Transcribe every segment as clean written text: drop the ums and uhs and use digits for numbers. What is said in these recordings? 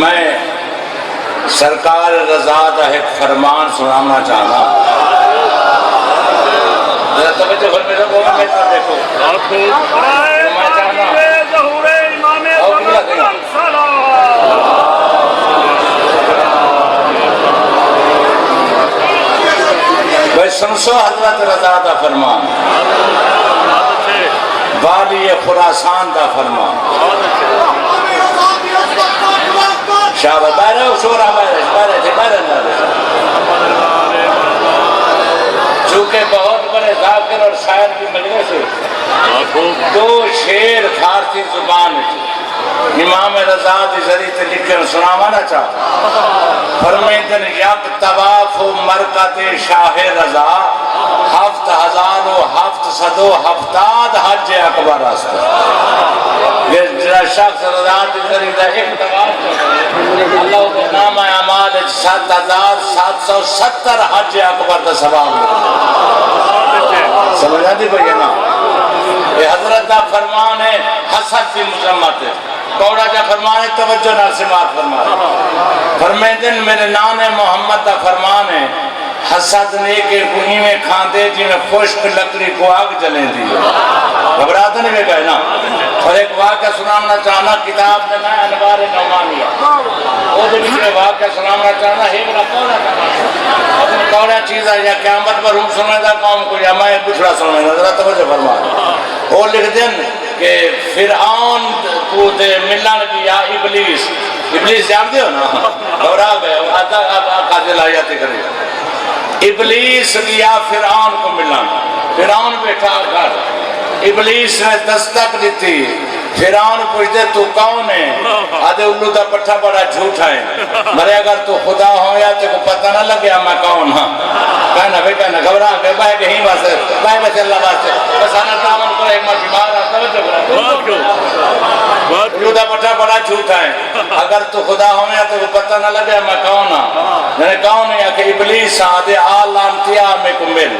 میں سرکار رضا کا ایک فرمان سنانا چاہتا ہوں. ذرا توجہ کر میرے کو میں دیکھو میں چاہنا بھائی سنسو حضرت رضا کا فرمان، والی خراسان کا فرمان. شاہ بہرے شورا بہرے چونکہ بہت بڑے ذاکر اور شاعر کی مجلس سے دو شعر فارسی زبان امام رضا دی ذریعے تے لکھن سناوانا چاہتا. فرمیدن یک طواف و مرکت شاہ رضا 7,770 حج اکبر راستے. یہ شخص رضا دی ذریعے ایک طواف اللہ کے نام اعمال 7,770 حج اکبر دا ثواب سمجھا دی بھئی نا. یہ حضرت دا فرمان ہے حسد کی مذمت ہے. کوڑا جا فرمان ہے توجہ نال سماعت فرمان. فرمیدن میرے نان محمد دا فرمان ہے حسد نے کہ کنی میں کھاندے جی میں خشک لکڑی کو آگ جلیں دی. گھبراتا نہیں میں کہے نا. اور ایک واقعہ سنانا چاہنا کتاب دینا ہے انوار نعمانیہ. وہ دن میں واقعہ سنانا چاہنا ہے میرا کوڑا چاہنا اپنی کوڑا چیز ہے یا قیامت پر ہم سننے دا قوم کو یا میں پچھڑا سننے دا ذرا توجہ فرمان. وہ لکھ دن کہ فرعون کو دے ملن گیا ابلیس جان دے ہو نا گھبرا گئے قاتل آیاتی کرے. ابلیس گیا فرعون کو ملن. فرعون بیٹھا گھر ابلیس نے دستک دیتی. فرعون پوچھتے تو کون ہے؟ آدھے اللہ دا پٹھا بڑا جھوٹا ہے. مرے اگر تو خدا ہو یا تو پتہ نہ لگیا میں کون ہاں. کہنا بھئی کہنا گھبرا گئے بھائی کہیں واسے بھائی واسے اللہ واسے بس آنا تامن کو ایک ماں بیمار آتا ہے اللہ دا پٹھا بڑا جھوٹا ہے. اگر تو خدا ہو یا تو پتہ نہ لگیا میں کون ہاں. میں کون ہے کہ ابلیس آدھے آلانتیا میں کو مل.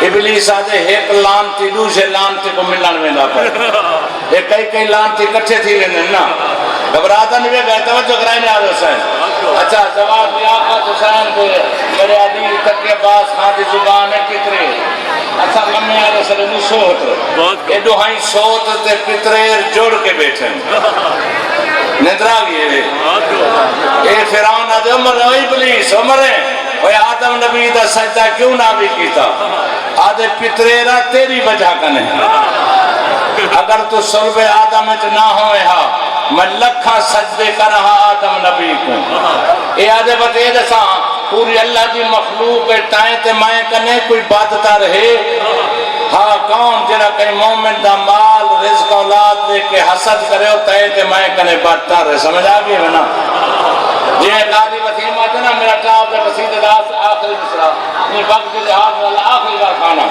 ابلیس آدھے ایک لانتی دوسرے لانتی کو ملن میں نہ پڑے. ایک کئی لانتی کٹھے تھی رہنے نا. گھبراتا نہیں گئے توجہ کرائیں نے آدھے حسین. اچھا جواب دیا آقا حسین کو میرے عدیل تک کے پاس خاندی زبان ہے کترے. اچھا ممی آدھے سلنی سوت یہ دوہائیں سوت تے پتریر جوڑ کے بیٹھیں ندرہ گئے. اے فرعون آدھے عمر ہے ابلیس عمر ہے وہ آدم نبی دا سجدہ کیوں نہ بھی کیتا. آدھے پتریرہ تیری وجہ کنے اگر تو صلب آدم اچھ نہ ہوئے ہاں میں لکھا سجدے کر رہا آدم نبی کو. اے آدھے بتے دساں پوری اللہ دی مخلوق ٹائیں تے مائیں کنے کوئی بادتا رہے. ہاں کون جنہ کئی مومن دا مال رزق اولاد دے کے حسد کرے ہو ٹائیں تے مائیں کنے بادتا رہے. سمجھ آگئے میں نا. جنہیں قاضی وسیم آتے نا میرا ٹاپ دے قصید داس آخری مصرہ یہ وقت کے لحاظ والا آخری بار کھانا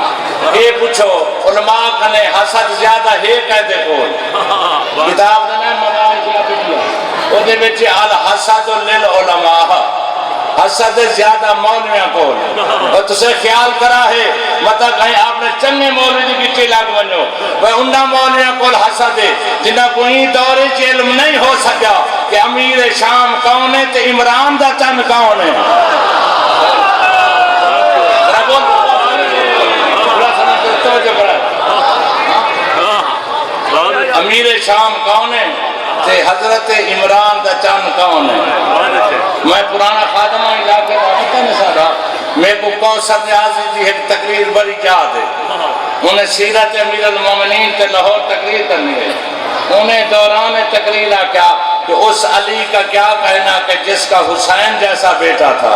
یہ پوچھو علماء کنے حسد زیادہ ہے کہہ دے کول. کتاب دینا ہے مدارج الابدیہ وہ دے بچے الحسد للعلماء. حسد زیادہ مولویاں کول. اور تسے خیال کرا ہے مطلب کہیں آپ نے چنگے مولوی دی گٹی لاگ بنو وہ انہا مولویاں کول حسد ہے جنہ کوئی دورے چ علم نہیں ہو سکیا کہ امیر شام کون ہے تے عمران دا چند کون ہے. امیر شام کون ہے تے حضرت عمران دا چند کون ہے. میں پرانا خادمہ علاقے کا ہوتا نہیں سارا میں کو کوثر نیازی دی ایک تقریر بڑی یاد ہے. انہیں سیرت امیر المومنین تے لاہور تقریر کرنی ہے. انہیں دوران تقریر کیا کہ اس علی کا کیا کہنا کہ جس کا حسین جیسا بیٹا تھا.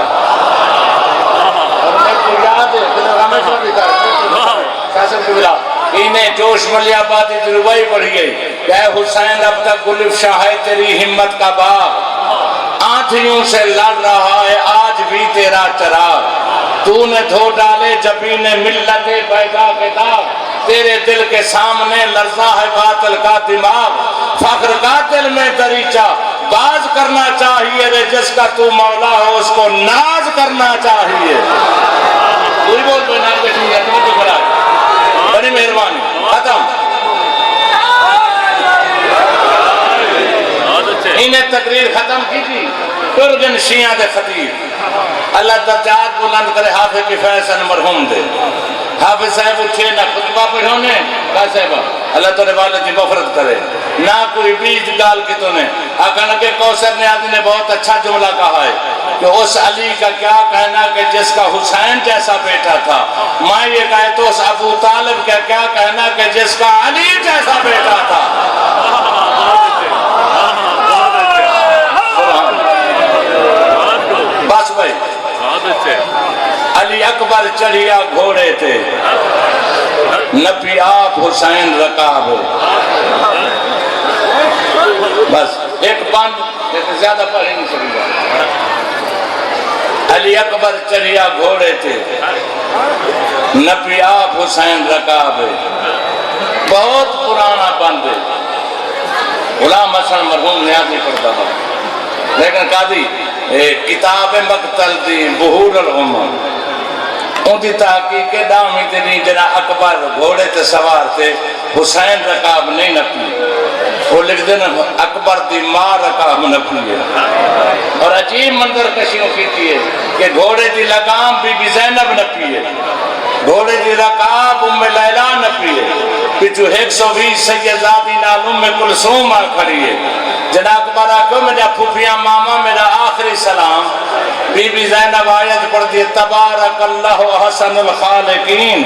اور میں کو یاد ہے کہ رمیشہ بھی تھا انہیں جوش ملی آبادی دلوائی پڑھی گئی کہ اے حسین اب تک گلفشاہ ہے تیری ہمت کا باغ. آنکھیوں سے لڑ رہا ہے آج بھی تیرا چراغ. تو نے دھو ڈالے جبین ملت پیدا کے داغ. تیرے دل کے سامنے لرزا ہے باطل کا دماغ. فخر قاتل میں دریچہ باز کرنا چاہیے رے جس کا تو مولا ہو اس کو ناز کرنا چاہیے. کوئی بول بے نام بیٹھی ہے تو بڑا بڑی مہربانی ختم. انہیں تک دن شیعہ دے خطیب اللہ درجات بلند کرے حافظ کفایہ حسن مرحوم دے حافظ صاحب اٹھے نہ خطبہ پڑھو نے کہا صاحبہ اللہ تعالی والد کی مغفرت کرے نہ کوئی بیج گال کی تو نے آقا لگے کوثر نیازی نے بہت اچھا جملہ کہا ہے کہ اس علی کا کیا کہنا کہ جس کا حسین جیسا بیٹا تھا میں یہ کہے تو اس ابو طالب کا کیا کہنا کہ جس کا علی جیسا بیٹا تھا بس بھائی علی اکبر چڑھیا گھوڑے تھے نبی آپ حسین رکاب بس ایک بند زیادہ پڑھ ہی نہیں سکتا علی اکبر چڑھیا گھوڑے تھے نبی آپ حسین رکاب بہت پرانا بند ہے غلام حسن مرحوم نیازی پڑھتا تھا لیکن قاضی کتاب مقتل دی بہور العمر ان دی تحقیق دامی تیری جنا اکبر گھوڑے تے سوار تھے حسین رکاب نہیں نپی وہ لکھ دینا اکبر دی ماں رکاب نپی ہے اور عجیب منظر کشیوں کی ہے کہ گھوڑے دی لگام بی بی زینب نپی ہے گھوڑے دی رکاب ام لیلہ نپی ہے پچھو 120 سیدزادی نال ام کلثوم آ کھڑی ہے جناب اکبر آکو میرا پھوپھیاں ماما میرا آخری سلام بی بی زینب آیت پڑھتی ہے تبارک اللہ حسن الخالقین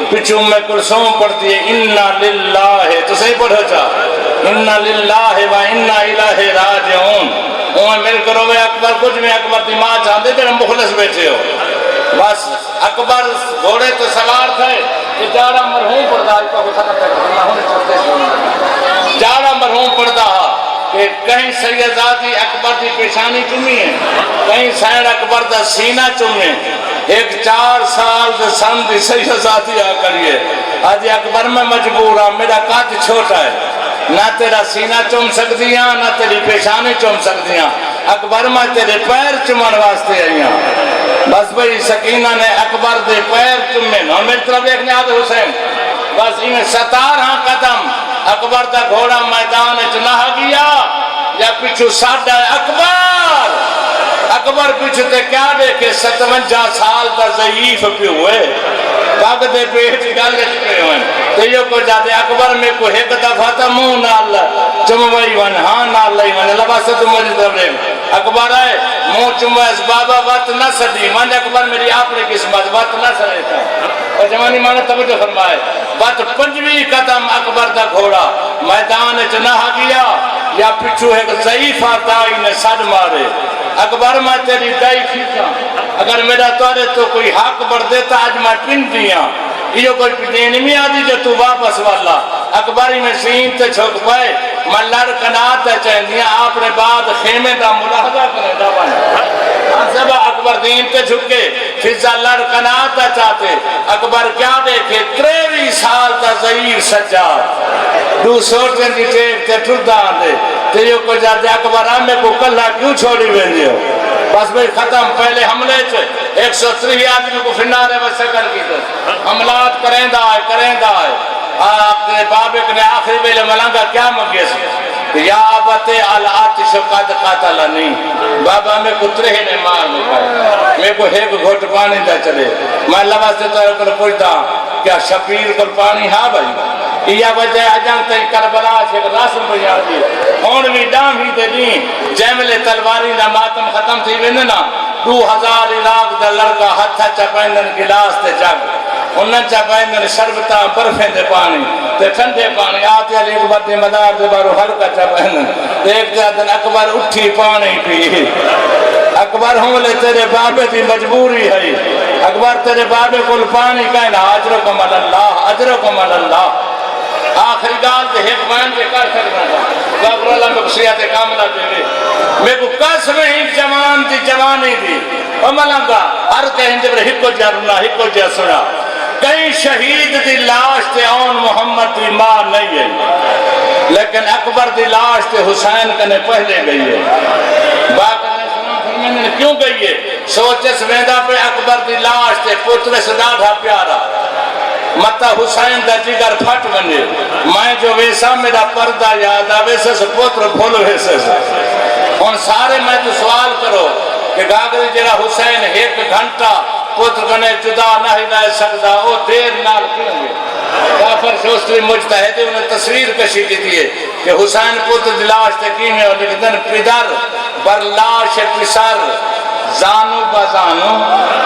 پچھو ام کلثوم پڑھتی ہے انا للہ تو صحیح پڑھو چاہ انا للہ و انا الہ راجعون انہیں مل کر ہوئے اکبر کچھ میں اکبر دی ماں چاہتے تھے مخلص بیٹھے ہو بس اکبر گھوڑے تو سوار تھے کہ جارہ مرحوم پڑھتا جارہ مرحوم پڑھتا کہ کہیں سیدزادی اکبر دی پیشانی چمی ہے کہیں سین اکبر دا سینہ چمی ایک 4 سال دے سن دی سیدزادی آ کریے آج اکبر میں مجبور ہاں میرا قد چھوٹا ہے نہ تیرا سینہ چم سکتی ہیں نہ تیری پیشانی چم سکتی ہیں اکبر میں تیرے پیر چمن واسطے آئی ہیں بس بھئی سکینہ نے اکبر دے پیر چمے نہ میری طرف دیکھنے آتے حسین بس انہیں 17 قدم اکبر دا گھوڑا میدان چنہ گیا یا پچھو ساڑھا اکبر اکبر پچھو تے کیا دیکھے 57 سال دا ضعیف پہ ہوئے کاغ دے پیٹ گل چکے ہوئے تو یہ کو جاتے اکبر میں کو ایک دفعہ تا منہ نال چموائی ون ہاں نال لئی ون لباسے تو مجھے دبرے اکبر آئے منہ چموائی اس بابا وقت نہ سدی من اکبر میری اپنے قسمت وقت نہ سدے تھا اور جوانی مانا توجہ فرمائے بات 5 قدم اکبر دا گھوڑا میدان چنہ گیا یا پچھو ایک ضعیفہ دائی نے سڑ مارے اکبر میں تیری دائی کھیتا اگر میرا توڑے تو کوئی حق بڑھ دیتا آج میں پن دیا یہ کوئی پتینی میں آدھی جو تو واپس والا اکبری میں سین تے چھوک پائے میں لڑکنات چاہیں دیا آپ نے بعد خیمے دا ملاحظہ کرنے دا بنا سبا اکبر دین تے جھکے فضا لڑکنات چاہتے اکبر کیا دیکھے 23 سال دا ضعیف سجاد 200 دی ٹیپ تے ٹھردہ آندے تیو کو جاتے اکبر آمیں کو کلہ کیوں چھوڑی بین ہو بس بھئی ختم پہلے حملے چھے 103 آدمی کو فنارے و سکر کی تھے حملات کریں دائے اپنے بابک نے آخری بیلے ملنگا کیا مگیس یا آبت الاتش قد قاتلنی بابا میں کو ترہے نے مار مکائے میں کو ایک گھوٹ پانی دا چلے میں لبا سے تو کر پوچھتا کیا شبیر کل پانی ہاں بھائی یا وجہ اجان تے کربلا سے راسم بجا دی ہون بھی ڈام ہی دے دین جیملے تلواری دا ماتم ختم تھی ویندنا 2000 علاق دا لڑکا ہتھا چپائندن گلاس تے جگ انہاں چپائندن شربتا برفیں دے پانی تے ٹھنڈے پانی آتے علی اکبر دے مدار دے بارو ہلکا چپائندن ایک جادن اکبر اٹھی پانی پی اکبر ہوں لے تیرے بابے دی مجبوری ہے اکبر تیرے بابے کل پانی کہنا اجرکم اللہ آخری گال دے ایک بین کے کر سکنا تھا غفر اللہ میں بسیات کاملہ دے دے میں کو قسم ہی جوان دی جوانی دی ملنگا ہر کہیں جب ہکو جا رنا ہکو جا سنا کئی شہید دی لاش تے آن محمد دی ماں نہیں ہے لیکن اکبر دی لاش تے حسین کنے پہلے گئی ہے باقی نے کیوں گئی ہے سوچے سویدہ پہ اکبر دی لاش تے پتر سے ڈاڑھا پیارا متا حسین دا جگر پھٹ بنے میں جو ویسا میرا پردہ یاد آوے سے پتر بھول ویسے سے ان سارے میں تو سوال کرو کہ گاگری جڑا حسین ایک گھنٹہ پتر کنے جدا نہ ہی رہ سکتا وہ دیر نال کیوں گے کافر شوستری مجتہد انہیں تصویر کشی کی دیئے کہ حسین پتر دلاش تکیمیں اور لکھدن پدر برلاش پسر زانو بازانو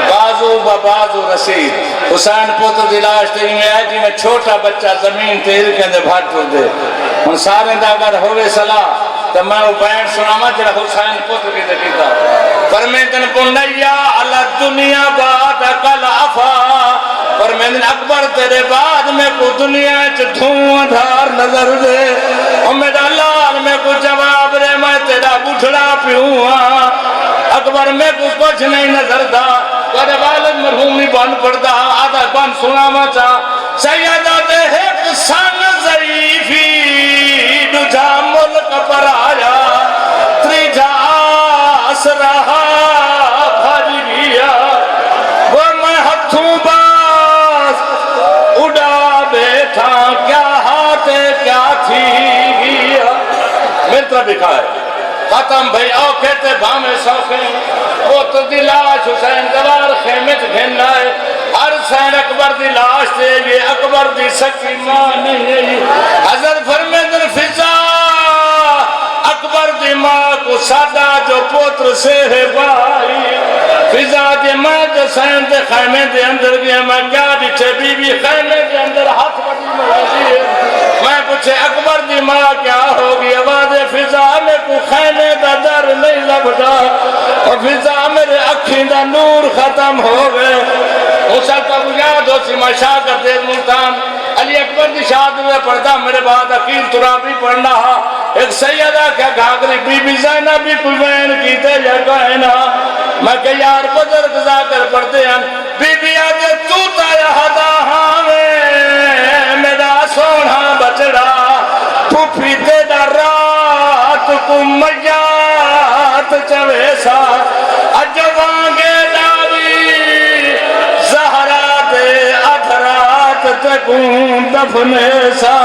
بازو بازو رسید حسین پتر دلاش تکیمیں ہے جی میں چھوٹا بچہ زمین تیر کے اندر بھاٹ کر دے ان سارے دا اگر ہوئے صلاح تو میں وہ بین سناما جڑا حسین پتر کی دکیتا فرمیدن بنیا علی دنیا بعد کل افا فرمیدن اکبر تیرے بعد میں کو دنیا دھواں دھار نظر دے امید اللہ میں کو جواب رے میں تیرا بٹھڑا پیوں اکبر میں کو کچھ نہیں نظر دا تیرے والد مرحومی بان پڑتا آدھا بان سناما چاہ سیدہ دے ایک سن ضعیفی دجا ملک پر آیا تریجا آس رہا بھاجی گیا وہ میں ہتھوں باز اڑا بیٹھا کیا ہاتھے کیا تھی گیا میری طرح دکھا ہے ختم بھئی او کہتے بھامے سوکھیں وہ تو دلاش حسین دوار خیمت گھن آئے ہر سین اکبر دی لاش دے یہ اکبر دی سکی ماں نہیں ہے حضرت فرمیدن فضا اکبر دی ماں کو سادہ جو پوتر سے ہے بھائی فضا دی ماں جو سین دے خیمے دے اندر گیا میں کیا دیچھے بی بی خیمے دے اندر ہاتھ بڑی مرازی ہے میں پوچھے اکبر دی ماں کیا ہوگی آواز فضا میں کو خیمے دا در نہیں لبدا اور فضا میرے اکھیں دا نور ختم ہو گئے حسن کا یاد ہو سی میں شاہ کرتے ملتان علی اکبر دی شاہد میں پڑھتا میرے بعد عقیل ترابی پڑھنا ایک سیدہ کیا گھاگری بی بی زینہ بھی کوئی بین کیتے یا کہنا میں کہ یار بزرگ ذاکر پڑھتے ہیں بی بی آگے تو تایا ہدا ہاں میرا سونا بچڑا پھوپی تیرا رات کو میات چویسا اجوانگے داری زہرا دے ادھرات تکون دفنے سا